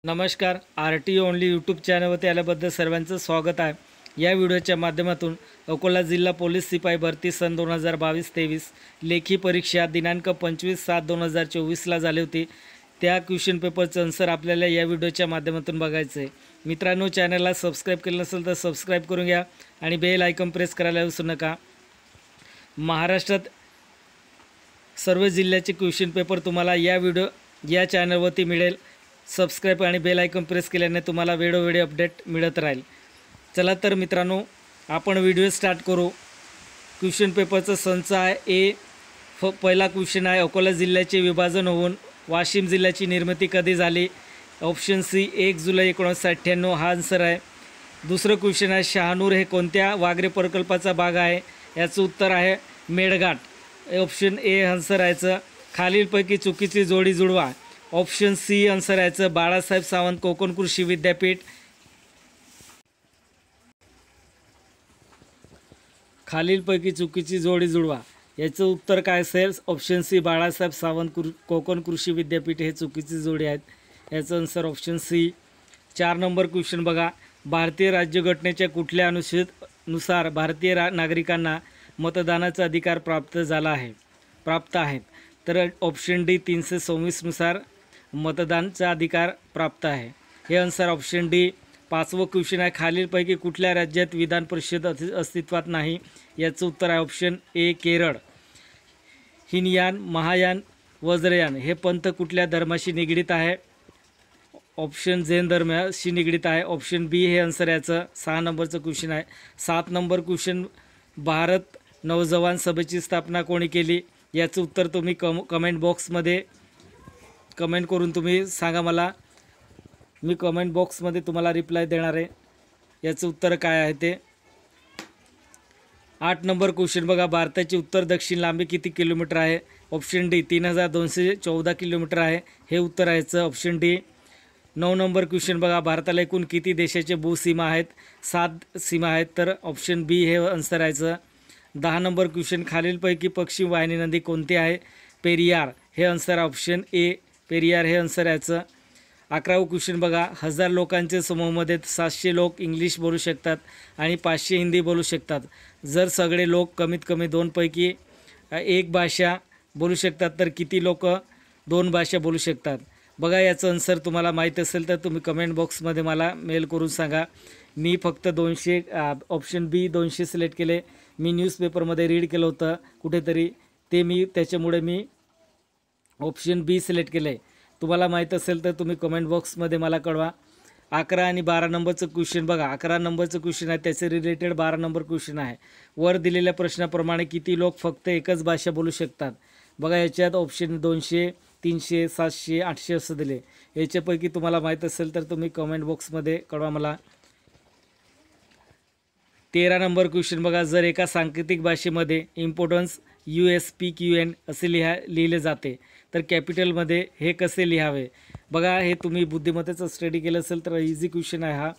नमस्कार. RTO only YouTube चॅनलवरती आल्याबद्दल सर्वांचं स्वागत आहे. या व्हिडिओच्या माध्यमातून अकोला जिल्हा पोलीस सिपाई भरती सन 2022-23 लेखी परीक्षा दिनांक 25/7/2024ला झाली होती. त्या क्वेश्चन पेपरचं आन्सर आपल्याला या व्हिडिओच्या माध्यमातून बघायचं आहे. मित्रांनो, चॅनलला सबस्क्राईब केलं नसेल तर सबस्क्राईब करून घ्या आणि बेल आयकॉन प्रेस करायला विसरू नका. महाराष्ट्रात सर्व जिल्ह्याचे क्वेश्चन पेपर तुम्हाला या चॅनलवरती मिळेल. सबस्क्राईब आणि बेल आयकॉन प्रेस केल्याने तुम्हाला वेळोवेळी अपडेट मिळत राहील. चला तर मित्रांनो, आपण व्हिडिओ स्टार्ट करू. क्वेश्चन पेपरचा संच आहे पहिला क्वेश्चन आहे, अकोला जिल्ह्याचे विभाजन होऊन वाशिम जिल्ह्याची निर्मिती कधी झाली? ऑप्शन सी 1 जुलै 1998 हा आन्सर आहे. दुसरं क्वेश्चन आहे, शहानूर हे कोणत्या वाघरे प्रकल्पाचा भाग आहे? याचं उत्तर आहे मेळघाट. ऑप्शन ए आन्सर याचं. खालीलपैकी चुकीची जोडी जुळवा. ऑप्शन सी आन्सर याचं बाळासाहेब सावंत कोकण कृषी विद्यापीठ. खालीलपैकी चुकीची जोडी जुळवा. याचं उत्तर काय असेल? ऑप्शन सी बाळासाहेब सावंत कोकण कृषी विद्यापीठ हे चुकीची जोडी आहेत. याचं answer option C. 4 number question बघा. भारतीय राज्यघटनेच्या कुठल्या अनुच्छेदानुसार भारतीय नागरिकांना मतदानाचा अधिकार प्राप्त आहेत? तर ऑप्शन डी 326 नुसार मतदानाचा अधिकार प्राप्त आहे. हे आन्सर ऑप्शन डी. 5वं क्वेश्चन आहे, खालीलपैकी कुठल्या राज्यात विधान परिषद अस्तित्वात नाही? याचं उत्तर आहे ऑप्शन ए केरळ. हिनयान, महायान, वज्रयान हे पंथ कुठल्या धर्माशी निगडीत आहे? ऑप्शन जैन धर्माशी निगडीत आहे. ऑप्शन बी हे आन्सर याचं. 6 नंबरचं क्वेश्चन आहे. 7 नंबर क्वेश्चन, भारत नवजवान सभेची स्थापना कोणी केली? याचं उत्तर तुम्ही कमेंट बॉक्समध्ये कमेंट करून तुम्ही सांगा मला. मी कमेंट बॉक्समध्ये तुम्हाला रिप्लाय देणार आहे. याचं उत्तर काय आहे ते. 8 नंबर क्वेश्चन बघा. भारताची उत्तर दक्षिण लांबी किती किलोमीटर आहे? ऑप्शन डी 3214 किलोमीटर आहे. हे उत्तर आहे याचं ऑप्शन डी. 9 नंबर क्वेश्चन बघा. भारताला एकूण किती देशाचे भूसीमा आहेत? 7 सीमा आहेत. तर ऑप्शन बी हे आन्सर आहे. 10 नंबर क्वेश्चन, खालीलपैकी पश्चिम वाहिनी नदी कोणती आहे? पेरियार. हे आन्सर ऑप्शन ए पेरियार हे आन्सर याचं. 11वं क्वेश्चन बघा. 1000 लोकांच्या समूहामध्ये 700 लोक इंग्लिश बोलू शकतात आणि 500 हिंदी बोलू शकतात. जर सगळे लोक कमीत कमी 2 पैकी 1 भाषा बोलू शकतात तर किती लोक 2 भाषा बोलू शकतात? बघा, याचं आन्सर तुम्हाला माहीत असेल तर तुम्ही कमेंट बॉक्समध्ये मला मेल करून सांगा. मी फक्त 200 ऑप्शन बी 200 सिलेक्ट केले. मी न्यूजपेपरमध्ये रीड केलं होतं कुठेतरी, त्याच्यामुळे मी ऑप्शन बी सिलेक्ट केलं आहे. तुम्हाला माहीत असेल तर तुम्ही कमेंट बॉक्समध्ये मला कळवा. 11 आणि 12 नंबरचं क्वेश्चन बघा. 11 नंबरचं क्वेश्चन आहे, त्याचे रिलेटेड 12 नंबर क्वेश्चन आहे. वर दिलेल्या प्रश्नाप्रमाणे किती लोक फक्त एकच भाषा बोलू शकतात? बघा, याच्यात ऑप्शन 200, 300, 700, 800 असं दिले. याच्यापैकी तुम्हाला माहीत असेल तर तुम्ही कमेंट बॉक्समध्ये कळवा मला. 13 नंबर क्वेश्चन बघा. जर एका सांकेतिक भाषेमध्ये इम्पॉर्टन्स USPQN असे लिहिले जाते तर कॅपिटलमध्ये हे कसे लिहावे? बघा, हे तुम्ही बुद्धिमत्तेचा स्टडी केलं असेल तर इझी क्वेश्चन आहे हा.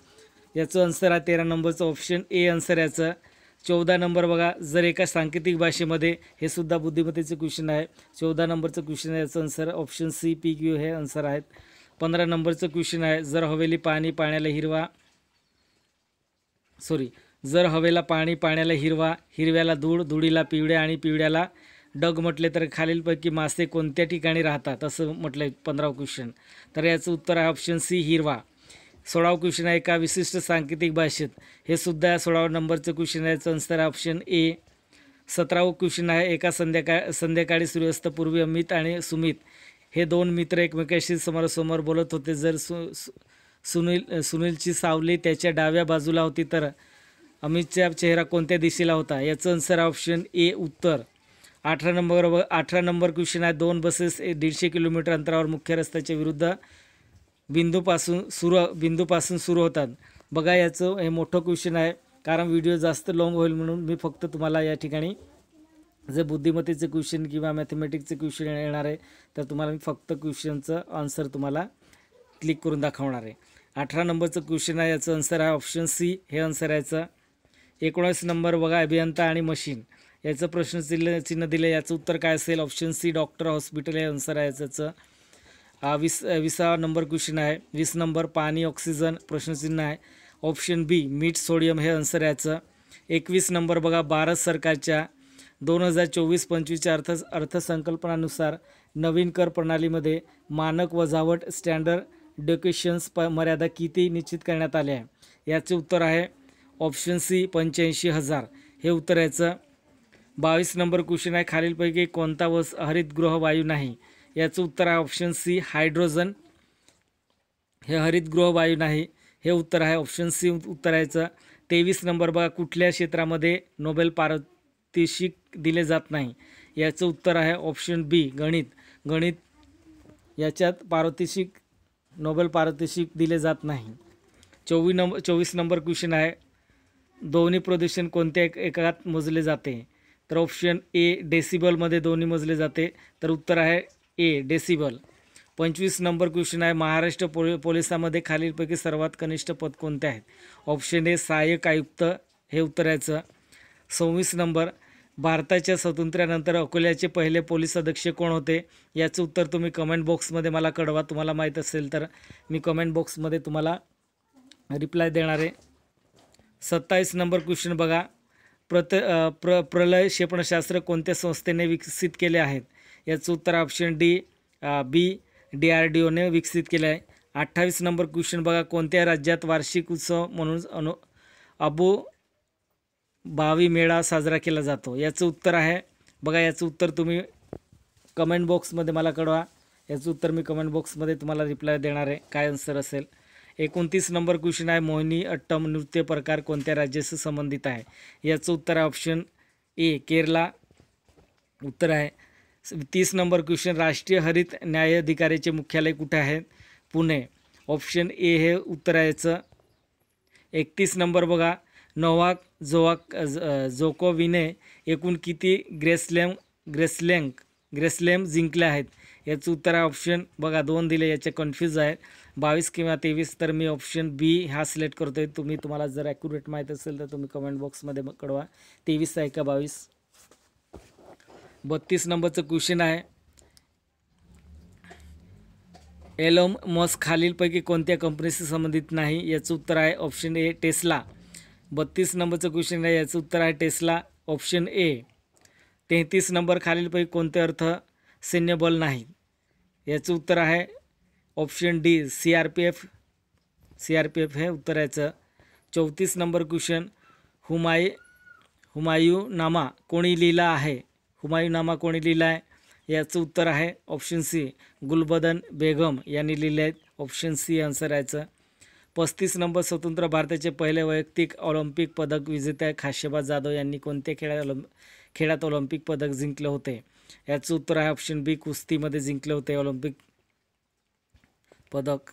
याचं आन्सर आहे 13 नंबरचं ऑप्शन ए आन्सर याचं. 14 नंबर बघा. जर एका सांकेतिक भाषेमध्ये, हे सुद्धा बुद्धिमत्तेचे क्वेश्चन आहे. 14 नंबरचं क्वेश्चन आहे, याचं आन्सर ऑप्शन सी PQ हे आन्सर आहेत. 15 नंबरचं क्वेश्चन आहे, जर हवेला पाण्याला हिरवा, हिरव्याला धूळ, धुळीला पिवळ्या आणि पिवळ्याला डग म्हटले तर खालीलपैकी मासे कोणत्या ठिकाणी राहतात असं म्हटलं आहे. 15वा क्वेश्चन. तर याचं उत्तर आहे ऑप्शन सी हिरवा. 16वा क्वेश्चन आहे, एका विशिष्ट सांकेतिक भाषेत. हे सुद्धा 16 नंबरचं क्वेश्चन आहे, याचं आन्सर आहे ऑप्शन ए. 17वा क्वेश्चन आहे, एका संध्याकाळी सूर्यास्तापूर्वी अमित आणि सुमित हे 2 मित्र एकमेकाशी समोरासमोर बोलत होते. जर सुनीलची सावली त्याच्या डाव्या बाजूला होती तर अमितचा चेहरा कोणत्या दिशेला होता? याचं आन्सर ऑप्शन ए उत्तर. 18 नंबर क्वेश्चन आहे, 2 बसेस 150 किलोमीटर अंतरावर मुख्य रस्त्याच्या विरुद्ध बिंदूपासून सुरू होतात. बघा, याचं हे मोठं क्वेश्चन आहे, कारण व्हिडिओ जास्त लाँग होईल म्हणून मी फक्त तुम्हाला या ठिकाणी जे बुद्धिमत्तेचे क्वेश्चन किंवा मॅथमॅटिक्सचे क्वेश्चन येणार आहे तर तुम्हाला मी फक्त क्वेश्चनचं आन्सर तुम्हाला क्लिक करून दाखवणार आहे. 18 नंबरचं क्वेश्चन आहे, याचं आन्सर आहे ऑप्शन सी हे आन्सर याचं. 19 नंबर बघा. अभियंता आणि मशीन याचं प्रश्न चिन्ह दिलं, याचं उत्तर काय असेल? ऑप्शन सी डॉक्टर, हॉस्पिटल हे आन्सर आहे याचं. विसावा नंबर क्वेश्चन आहे. 20 नंबर पाणी ऑक्सिजन प्रश्नचिन्ह आहे. ऑप्शन बी मीठ सोडियम हे आन्सर याचं. 21 नंबर बघा, भारत सरकारच्या 2024-25च्या अर्थसंकल्पनानुसार नवीन कर प्रणालीमध्ये मानक वजावट स्टँडर्ड डेक्युशन्स मर्यादा किती निश्चित करण्यात आले आहे. याचे उत्तर आहे ऑप्शन सी 85,000 हे उत्तर याचं. 22 नंबर क्वेश्चन आहे. खालीलपैकी कोणता हरितगृह वायू नाही. याचं उत्तर आहे ऑप्शन सी हायड्रोजन हे हरितगृह वायू नाही हे उत्तर आहे ऑप्शन सी उत्तर याचं. 23 नंबर बघा, कुठल्या क्षेत्रामध्ये नोबेल पारितोषिक दिले जात नाही. याचं उत्तर आहे ऑप्शन बी गणित याच्यात नोबेल पारितोषिक दिले जात नाही. 24 नंबर क्वेश्चन आहे. ध्वनी प्रदूषण कोणत्या एककात मोजले जाते. तर ऑप्शन ए डेसिबलमध्ये ध्वनी मोजले जाते. तर उत्तर आहे ए डेसिबल. 25 नंबर क्वेश्चन आहे. महाराष्ट्र पोलिसामध्ये खालीलपैकी सर्वात कनिष्ठ पद कोणते आहेत. ऑप्शन ए सहाय्यक आयुक्त हे उत्तर याचं. 26 नंबर, भारताच्या स्वातंत्र्यानंतर अकोल्याचे पहिले पोलीस अधीक्षक कोण होते. याचं उत्तर तुम्ही कमेंट बॉक्समध्ये मला कळवा. तुम्हाला माहीत असेल तर मी कमेंट बॉक्समध्ये तुम्हाला रिप्लाय देणार आहे. 27 नंबर क्वेश्चन बघा, प्रलय क्षेपणास्त्र कोणत्या संस्थेने विकसित केले आहेत. याचं उत्तर ऑप्शन डी बी DRDOने विकसित केले आहे. 28 नंबर क्वेश्चन बघा, कोणत्या राज्यात वार्षिक उत्सव म्हणून अबू भावी मेळा साजरा केला जातो. याचं उत्तर आहे बघा, याचं उत्तर तुम्ही कमेंट बॉक्समध्ये मला कळवा. याचं उत्तर मी कमेंट बॉक्समध्ये तुम्हाला रिप्लाय देणार आहे काय आन्सर असेल. 29 नंबर क्वेश्चन आहे. मोहिनी अट्टम नृत्य प्रकार कोणत्या राज्याशी संबंधित आहे. याचं उत्तर आहे ऑप्शन ए केरला उत्तर आहे. 30 नंबर क्वेश्चन, राष्ट्रीय हरित न्यायाधिकाऱ्याचे मुख्यालय कुठे आहे. पुणे ऑप्शन ए हे उत्तर आहे याचं. 31 नंबर बघा, नोवाक जोकोविने एकूण किती ग्रेसलॅम जिंकले आहेत. याचं उत्तर आहे ऑप्शन बघा 2 दिले, याचे कन्फ्यूज आहे 22 किंवा 23. तर मी ऑप्शन बी हा सिलेक्ट करतो आहे. तुम्हाला जर ॲक्युरेट माहीत असेल तर तुम्ही कमेंट बॉक्समध्ये कळवा 23 आहे का 22. 32 नंबरचं क्वेश्चन आहे. एलोन मस्क खालीलपैकी कोणत्या कंपनीशी संबंधित नाही. याचं उत्तर आहे ऑप्शन ए टेस्ला. 32 नंबरचं क्वेश्चन आहे. याचं उत्तर आहे टेस्ला ऑप्शन ए. 33 नंबर, खालीलपैकी कोणते अर्थ सैन्य बल नाही. याचं उत्तर आहे ऑप्शन डी CRPF हे उत्तर याचं. 34 नंबर क्वेश्चन, हुमायूनामा कोणी लिहिला आहे. हुमायूनामा कोणी लिहिला आहे. याचं उत्तर आहे ऑप्शन सी गुलबदन बेगम यांनी लिहिले आहेत. ऑप्शन सी आन्सर याचं. 35 नंबर, स्वतंत्र भारताचे पहिले वैयक्तिक ऑलिम्पिक पदक विजेते खाशेबाज जाधव यांनी कोणत्या खेळात ऑलिम्पिक पदक जिंकले होते. याचं उत्तर आहे ऑप्शन बी कुस्तीमध्ये जिंकले होते ऑलिम्पिक पदक.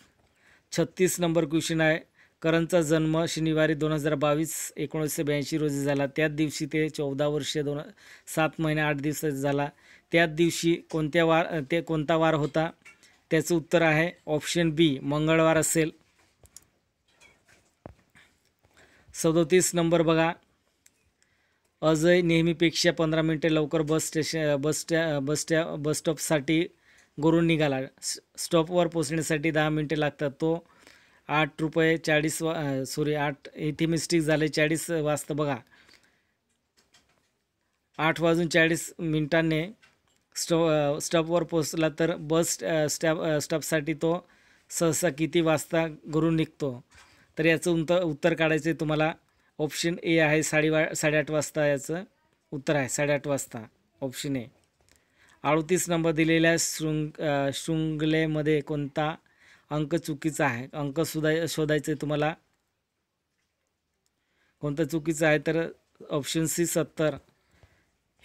36 नंबर क्वेश्चन आहे. करणचा जन्म शनिवारी 1982 रोजी झाला. त्याच दिवशी ते 14 वर्षे 7 महिने 8 दिवस झाला. त्याच दिवशी कोणता वार होता. त्याचं उत्तर आहे ऑप्शन बी मंगळवार असेल. 37 नंबर बघा, अजय नेहमीपेक्षा 15 मिनिटे लवकर बस स्टॉपसाठी घरून निघाला. स्टॉपवर पोचण्यासाठी 10 मिनिटे लागतात. तो 8 इथे मिस्टेक झाले 40 वाजता बघा. 8:40 स्टॉपवर पोचला. तर बस स्टॉपसाठी तो सहसा किती वाजता घरून निघतो. तर याचं उत्तर काढायचं आहे तुम्हाला. ऑप्शन ए आहे 8:30 वाजता. याचं उत्तर आहे 8:30 वाजता ऑप्शन ए. 38 नंबर, दिलेल्या शृंखलेमध्ये कोणता अंक चुकीचा आहे. अंक शोधायचं आहे तुम्हाला. कोणतं चुकीचं आहे. तर ऑप्शन सी 70.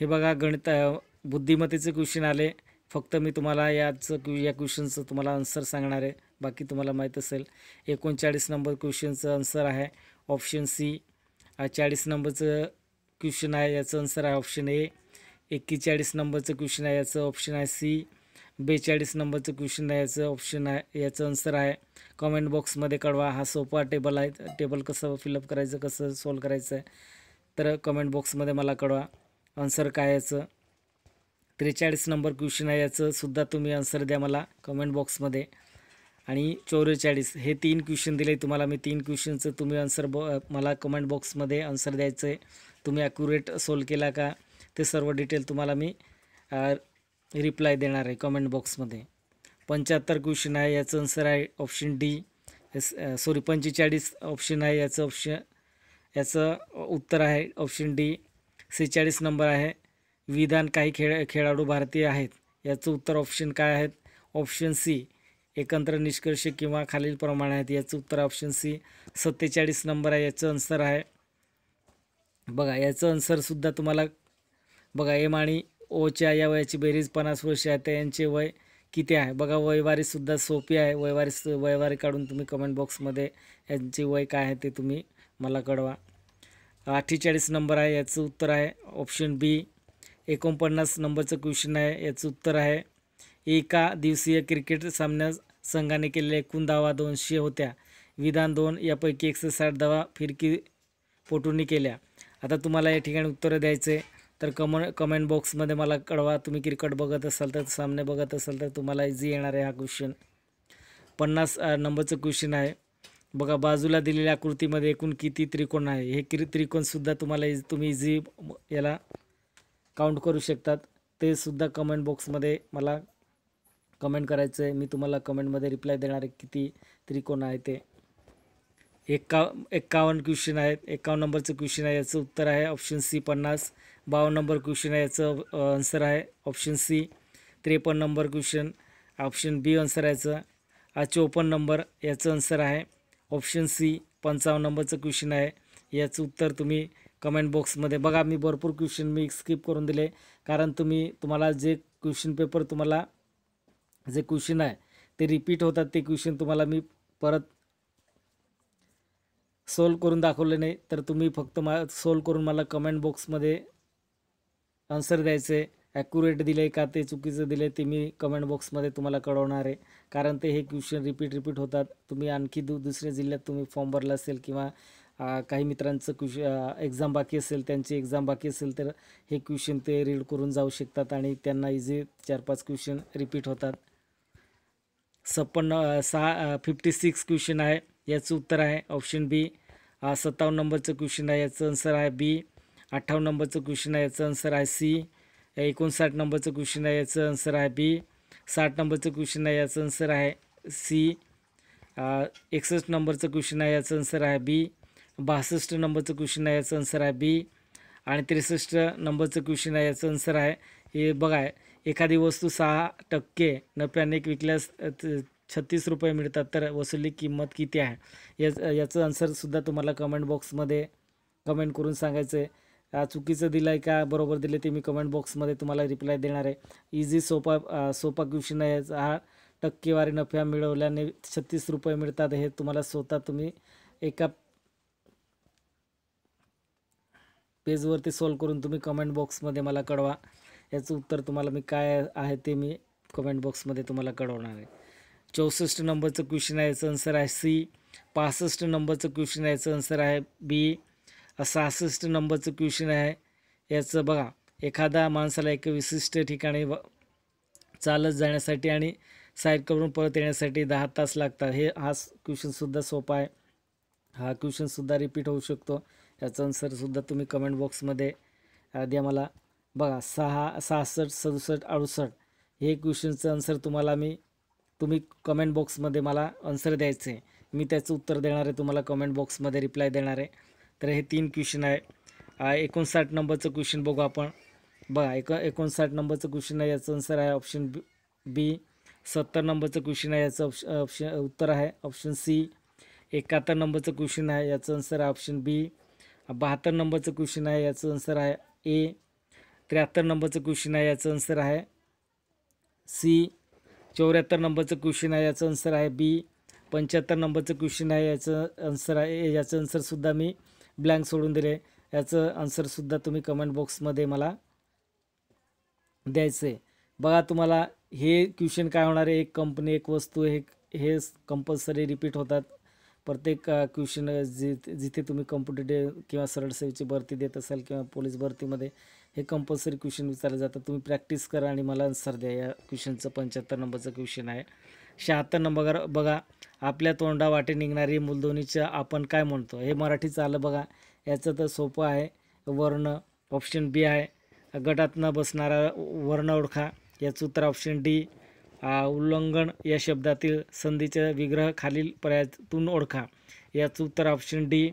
हे बघा बुद्धिमत्तेचे क्वेश्चन आले. फक्त मी तुम्हाला या क्वेश्चनचं तुम्हाला आन्सर सांगणार आहे. बाकी तुम्हाला माहीत असेल. 39 नंबर क्वेश्चनचं आन्सर आहे ऑप्शन सी. 40 नंबरचं क्वेश्चन आहे. याचं आन्सर आहे ऑप्शन ए. 41 नंबरचं क्वेश्चन आहे. याचं ऑप्शन आहे सी. 42 नंबरचं क्वेश्चन आहे. याचं आन्सर आहे. कमेंट बॉक्समध्ये कळवा. हा सोपा टेबल आहे. टेबल कसं फिलअप करायचं, कसं सॉल्व करायचं आहे, तर कमेंट बॉक्समध्ये मला कळवा आन्सर काय याचं. 43 नंबर क्वेश्चन आहे, याचं सुद्धा तुम्ही आन्सर द्या मला कमेंट बॉक्समध्ये. आणि 44 हे 3 क्वेश्चन दिले तुम्हाला मी. 3 क्वेश्चनचं तुम्ही आन्सर मला कमेंट बॉक्समध्ये आन्सर द्यायचं आहे. तुम्ही ॲक्युरेट सोल्व केला का ते सर्व डिटेल तुम्हाला मी रिप्लाय देणार आहे कमेंट बॉक्समध्ये. 75 क्वेश्चन आहे, याचं आन्सर आहे ऑप्शन डी. 45 ऑप्शन आहे, याचं उत्तर आहे ऑप्शन डी. 46 नंबर आहे, विधान काही खेळाडू भारतीय आहेत, याचं उत्तर ऑप्शन काय आहेत? Option C. एकंदर निष्कर्ष किंवा खालीलप्रमाणे आहेत, याचं उत्तर ऑप्शन सी. 47 नंबर आहे, याचं आन्सर आहे बघा. याचं आन्सरसुद्धा तुम्हाला बघा. एम आणि ओच्या या वयाची बेरीज 50 वर्ष आहे, तर यांचे वय किती आहे बघा. वयवारीसुद्धा सोपी आहे. वयवारी काढून तुम्ही कमेंट बॉक्समध्ये यांचे वय काय आहे ते तुम्ही मला कळवा. 48 नंबर आहे, याचं उत्तर आहे ऑप्शन बी. 49 नंबरचं क्वेश्चन आहे, याचं उत्तर आहे एका दिवसीय क्रिकेट सामन्यात संघाने केलेल्या एकूण धावा 200 होत्या. विधान 2 यापैकी 160 धावा फिरकीपटूंनी केल्या. आता तुम्हाला या ठिकाणी उत्तरं द्यायचे तर कमेंट बॉक्समध्ये मला कळवा. तुम्ही क्रिकेट बघत असाल तर, सामने बघत असाल तर तुम्हाला इझी येणार आहे हा क्वेश्चन. 50 नंबरचं क्वेश्चन आहे बघा. बाजूला दिलेल्या आकृतीमध्ये एकूण किती त्रिकोण आहे? हे त्रिकोणसुद्धा तुम्ही इझी याला काउंट करू शकतात. ते सुद्धा कमेंट बॉक्समध्ये मला कमेंट करायचं आहे. मी तुम्हाला कमेंटमध्ये रिप्लाय देणार आहे किती त्रिकोण आहे ते. 51 क्वेश्चन आहेत. 51 नंबरचं क्वेश्चन आहे, याचं उत्तर आहे ऑप्शन सी 50. 52 नंबर क्वेश्चन आहे, याचं आन्सर आहे option C. 53 number question option B answer आहे याचं. 54 नंबर याचं आन्सर आहे ऑप्शन सी. 55 नंबरचं क्वेश्चन आहे, याचं उत्तर तुम्ही कमेंट बॉक्समध्ये बघा. मी भरपूर क्वेश्चन स्किप करून दिले, कारण तुम्हाला जे क्वेश्चन पेपर तुम्हाला जे क्वेश्चन आहे ते रिपीट होतात, ते क्वेश्चन तुम्हाला मी परत सोल्व करून दाखवले नाही. तर तुम्ही फक्त सोल्व करून मला कमेंट बॉक्समध्ये आन्सर द्यायचे. ॲक्युरेट दिले का ते चुकीचं दिले ते मी कमेंट बॉक्समध्ये तुम्हाला कळवणार आहे. कारण हे क्वेश्चन रिपीट होतात. तुम्ही आणखी दुसऱ्या जिल्ह्यात तुम्ही फॉर्म भरला असेल किंवा काही मित्रांचं एक्झाम बाकी असेल, त्यांची एक्झाम बाकी असेल, तर हे क्वेश्चन ते रीड करून जाऊ शकतात आणि त्यांना इझी 4-5 क्वेश्चन रिपीट होतात. 56 क्वेश्चन आहे, याचं उत्तर आहे ऑप्शन बी. 57 नंबरचं क्वेश्चन आहे, याचं आन्सर आहे बी. 58 नंबरचं क्वेश्चन आहे, याचं आन्सर आहे सी. 59 नंबरचं क्वेश्चन आहे, याचं आन्सर आहे बी. 60 नंबरचं क्वेश्चन आहे, याचं आन्सर आहे सी. 61 नंबरचं क्वेश्चन आहे, याचं आन्सर आहे बी. 62 नंबरचं क्वेश्चन आहे, याचं आन्सर आहे बी. आणि 63 नंबरचं क्वेश्चन आहे, याचं आन्सर आहे हे बघा. एखादी वस्तू 6% नफ्याने विकल्यास 36 रुपये मिळतात, तर वसुली किंमत किती आहे? याचं आन्सरसुद्धा तुम्हाला कमेंट बॉक्समध्ये कमेंट करून सांगायचं आहे. चुकीचं दिलं आहे का बरोबर दिले ते मी कमेंट बॉक्समध्ये तुम्हाला रिप्लाय देणार आहे. इझी सोपा क्वेश्चन आहे. हा टक्केवारी नफ्या मिळवल्याने 36 रुपये मिळतात, हे तुम्हाला तुम्ही एका पेजवरती सॉल्व करून तुम्ही कमेंट बॉक्समध्ये मला कळवा. याचं उत्तर तुम्हाला मी काय आहे ते मी कमेंट बॉक्समध्ये तुम्हाला कळवणार आहे. 64 नंबरचं क्वेश्चन आहे, याचं आन्सर आहे सी. 65 नंबरचं क्वेश्चन आहे, याचं आन्सर आहे बी. 66 नंबरचं क्वेश्चन आहे, याचं बघा. एखादा माणसाला एक विशिष्ट ठिकाणी चालत जाण्यासाठी आणि साईडकडून परत येण्यासाठी 10 तास लागतात. हा क्वेश्चनसुद्धा सोपा आहे. हा क्वेश्चनसुद्धा रिपीट होऊ शकतो. याचं आन्सरसुद्धा तुम्ही कमेंट बॉक्समध्ये द्या मला. बघा 66, 67, 68 हे क्वेश्चनचं आन्सर तुम्ही कमेंट बॉक्समध्ये मला आन्सर द्यायचं आहे. मी त्याचं उत्तर देणार आहे, तुम्हाला कमेंट बॉक्समध्ये रिप्लाय देणार आहे. तर हे 3 क्वेश्चन आहे. 59 नंबरचं क्वेश्चन बघू आपण. बघा 59 नंबरचं क्वेश्चन आहे, याचं आन्सर आहे ऑप्शन बी. 70 नंबरचं क्वेश्चन आहे, याचं उत्तर आहे ऑप्शन सी. 71 नंबरचं क्वेश्चन आहे, याचं आन्सर आहे ऑप्शन बी. 72 नंबरचं क्वेश्चन आहे, याचं आन्सर आहे ए. 73 नंबरचं क्वेश्चन आहे, याचं आन्सर आहे सी. 74 नंबरचं क्वेश्चन आहे, याचं आन्सर आहे बी. 75 नंबरचं क्वेश्चन आहे, याचं आन्सर आहे. याचं आन्सरसुद्धा मी ब्लँक सोडून दिले. याचं आन्सरसुद्धा तुम्ही कमेंट बॉक्समध्ये मला द्यायचं आहे. बघा तुम्हाला हे क्वेश्चन काय होणार आहे, एक कंपनी एक वस्तू हे कंपल्सरी रिपीट होतात. प्रत्येक क्वेश्चन जिथे तुम्ही कॉम्पिटेटिव्ह किंवा सरळ सेवेची भरती देत असाल किंवा पोलीस भरतीमध्ये हे कंपल्सरी क्वेश्चन विचारलं जातं. तुम्ही प्रॅक्टिस करा आणि मला आन्सर द्या. या क्वेश्चनचं 75 नंबरचं क्वेश्चन आहे. 76 नंबर बघा, आपल्या तोंडा वाटे निघणारी मूलध्वनीच्या आपण काय म्हणतो? हे मराठीचं आलं बघा. याचं तर सोपं आहे. वर्ण. ऑप्शन बी आहे. गटात न बसणारा वर्ण ओळखा. याचं उत्तर ऑप्शन डी. उल्लंघन या शब्दातील संधीचा विग्रह खालील पर्यायातून ओळखा. याचं उत्तर ऑप्शन डी.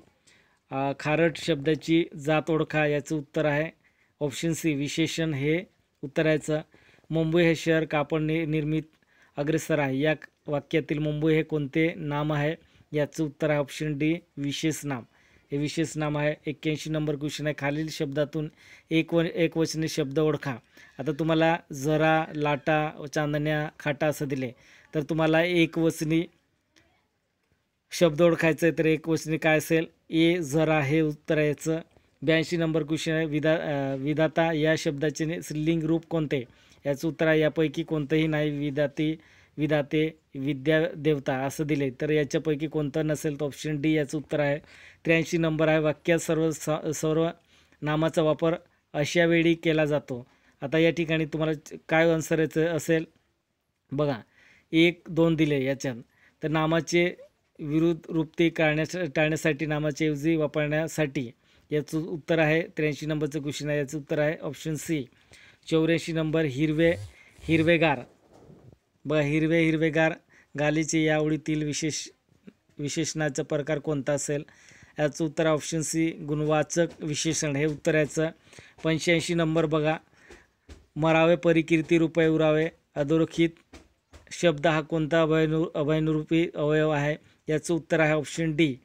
खारट शब्दाची जात ओळखा. याचं उत्तर आहे ऑप्शन सी. विशेषण हे उत्तर याचं. मुंबई हे शहर कापड निर्मित अग्रेसर आहे. या वाक्यातील मुंबई हे कोणते नाम आहे? याचं उत्तर आहे ऑप्शन डी. विशेष नाम. हे विशेष नाम आहे. 81 नंबर क्वेश्चन आहे. खालील शब्दातून एकवचनी शब्द ओळखा. आता तुम्हाला जरा, लाटा, चांदण्या, खाटा असं दिले तर तुम्हाला एकवचनी शब्द ओळखायचं आहे. तर एकवचनी काय असेल? ए जरा हे उत्तर आहे याचं. 82 नंबर क्वेश्चन आहे. विधाता या शब्दाचे स्त्रीलिंग रूप कोणते? याचं उत्तर आहे यापैकी कोणतंही नाही. विधाते, विद्या, देवता असं दिले तर याच्यापैकी कोणतं नसेल तर ऑप्शन डी याचं उत्तर आहे. 83 नंबर आहे. वाक्यात सर्व नामाचा वापर अशा वेळी केला जातो. आता या ठिकाणी तुम्हाला काय आन्सर याचं असेल बघा. 1, 2 दिले याच्यात. तर नामाचे विरुद्ध रूपते टाळण्यासाठी नामाच्या ऐवजी वापरण्यासाठी याचं उत्तर आहे. 83 नंबरचं क्वेश्चन आहे. याचं उत्तर आहे ऑप्शन सी. 84 नंबर. हिरवेगार बघा. हिरवेगार गालीचे या ओळीतील विशेषणाचा प्रकार कोणता असेल? याचं उत्तर ऑप्शन सी. गुणवाचक विशेषण हे उत्तर याचं. 85 नंबर बघा. मरावे परिकीर्ती रुपये उरावे. अधोरेखित शब्द हा कोणता अभयनुरूपी अवयव आहे? याचं उत्तर आहे ऑप्शन डी.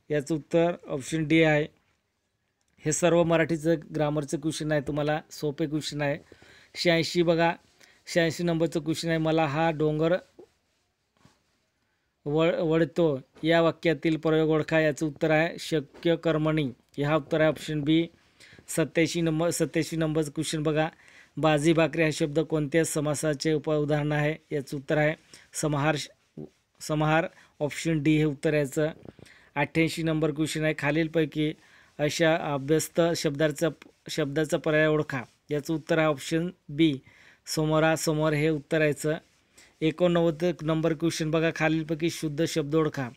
याचं उत्तर ऑप्शन डी आहे. हे सर्व मराठीचं ग्रामरचं क्वेश्चन आहे. तुम्हाला सोपे क्वेश्चन आहे. 86 बघा. 86 नंबरचं क्वेश्चन आहे. मला हा डोंगर वळतो या वाक्यातील प्रयोग ओळखा. याचं उत्तर आहे शक्य कर्मणी. ह्या उत्तर आहे ऑप्शन बी. 87 नंबरचं क्वेश्चन बघा. बाजी भाकरी हा शब्द कोणत्या समासाचे उदाहरण आहे? याचं उत्तर आहे समाहार. ऑप्शन डी हे उत्तर याचं. 88 नंबर क्वेश्चन आहे. खालीलपैकी अशा अभ्यस्त शब्दाचा पर्याय ओळखा. याचं उत्तर आहे ऑप्शन बी. समोर हे उत्तर याचं. 89 नंबर क्वेश्चन बघा. खालीलपैकी शुद्ध शब्द ओळखा.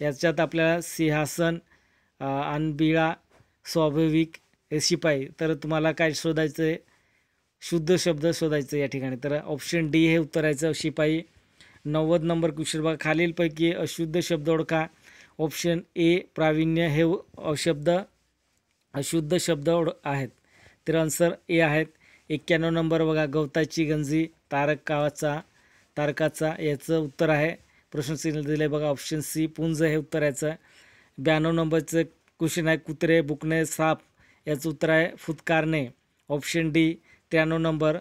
याच्यात आपल्याला सिंहासन, अनबिळा, स्वाभाविक, शिपाई. तर तुम्हाला काय शोधायचं आहे? शुद्ध शब्द शोधायचं या ठिकाणी. तर ऑप्शन डी हे उत्तर याचं शिपाई. 90 नंबर क्वेश्चन बघा. खालीलपैकी अशुद्ध शब्द ओळखा. Option A. प्रावीण्य हे अशुद्ध शब्द आहेत. तर आन्सर ए आहेत. 91 नंबर बघा. गवताची गंजी, तारकाचा याचं उत्तर आहे. प्रश्न चिन्ह दिले बघा ऑप्शन सी. पुंज हे उत्तर याचं. 92 नंबरचं क्वेश्चन आहे. कुत्रे, बुकणे, साप याचं उत्तर आहे फुतकारणे. Option D. 93 नंबर.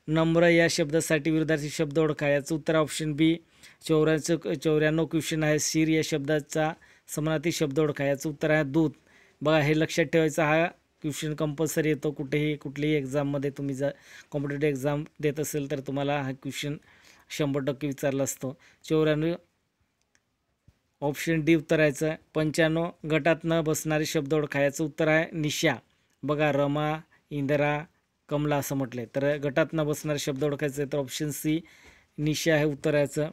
नम्र या शब्दासाठी विरुद्धार्थी शब्द ओळखा. याचं उत्तर ऑप्शन बी. 94 क्वेश्चन आहे. शिर या शब्दाचा समानार्थी शब्द ओळखा. याचं उत्तर आहे दूध. बघा हे लक्षात ठेवायचं. हा क्वेश्चन कंपल्सरी येतो कुठलीही एक्झाममध्ये. तुम्ही जर कॉम्पिटेटिव्ह एक्झाम देत असेल तर तुम्हाला हा क्वेश्चन 100% विचारला असतो. 94 ऑप्शन डी उत्तर याचं. 95 गटात न बसणारे शब्द ओळखा. याचं उत्तर आहे निशा. बघा रमा, इंदिरा, कमला असं म्हटले तर गटात न बसणारे शब्द ओळखायचे तर ऑप्शन सी. निशा हे उत्तर याचं.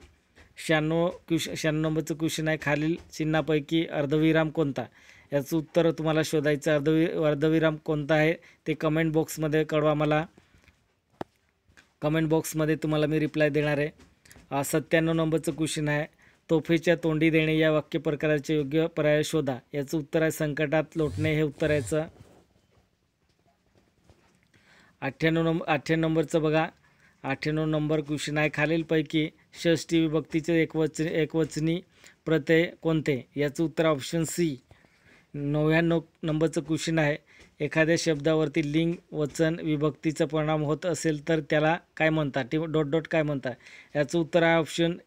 96 नंबरचं क्वेश्चन आहे. खालील चिन्हापैकी अर्धविराम कोणता? याचं उत्तर तुम्हाला शोधायचं. अर्धविराम कोणता आहे ते कमेंट बॉक्समध्ये कळवा मला. कमेंट बॉक्समध्ये तुम्हाला मी रिप्लाय देणार आहे. 97 नंबरचं क्वेश्चन आहे. तोफेच्या तोंडी देणे या वाक्य प्रकाराचे योग्य पर्याय शोधा. याचं उत्तर आहे संकटात लोटणे हे उत्तर याचं. 98 नंबरचं बघा. 98 नंबर क्वेश्चन आहे. खालीलपैकी षष्टी विभक्तीचे एकवचनी प्रत्यय कोणते? याचं उत्तर ऑप्शन सी. 99 नंबरचं क्वेश्चन आहे. एखाद्या शब्दावरती लिंग वचन विभक्तीचा परिणाम होत असेल तर त्याला काय म्हणतात? काय म्हणतात? याचं उत्तर आहे ऑप्शन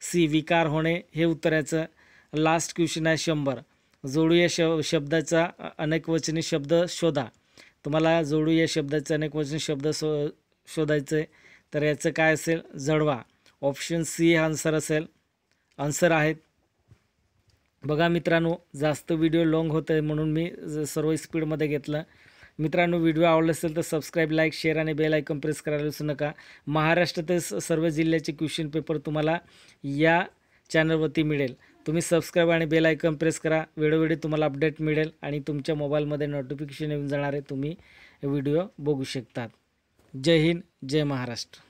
सी. विकार होणे हे उत्तर याचं. लास्ट क्वेश्चन आहे 100. जोडू या शब्दाचा अनेकवचनी शब्द शोधा. तुम्हाला जोडू या शब्दाचे अनेकवचनी शब्द शोधायचं आहे तर याचं काय असेल? जडवा. ऑप्शन सी हा आन्सर आहेत. बघा मित्रांनो, जास्त व्हिडिओ लॉंग होत आहे म्हणून मी सर्व स्पीडमध्ये घेतलं. मित्रांनो, व्हिडिओ आवडला असेल तर सबस्क्राईब, लाईक, शेअर आणि बेल आयकॉन प्रेस करायला विसरू नका. महाराष्ट्रातील सर्व जिल्ह्याचे क्वेश्चन पेपर तुम्हाला या चॅनलवरती मिळेल. तुम्ही सबस्क्राईब आणि बेल आयकॉन प्रेस करा. वेळोवेळी तुम्हाला अपडेट मिळेल आणि तुमच्या मोबाईलमध्ये नोटिफिकेशन येऊन जाणार आहे. तुम्ही व्हिडिओ बघू शकतात. जय हिंद, जय महाराष्ट्र.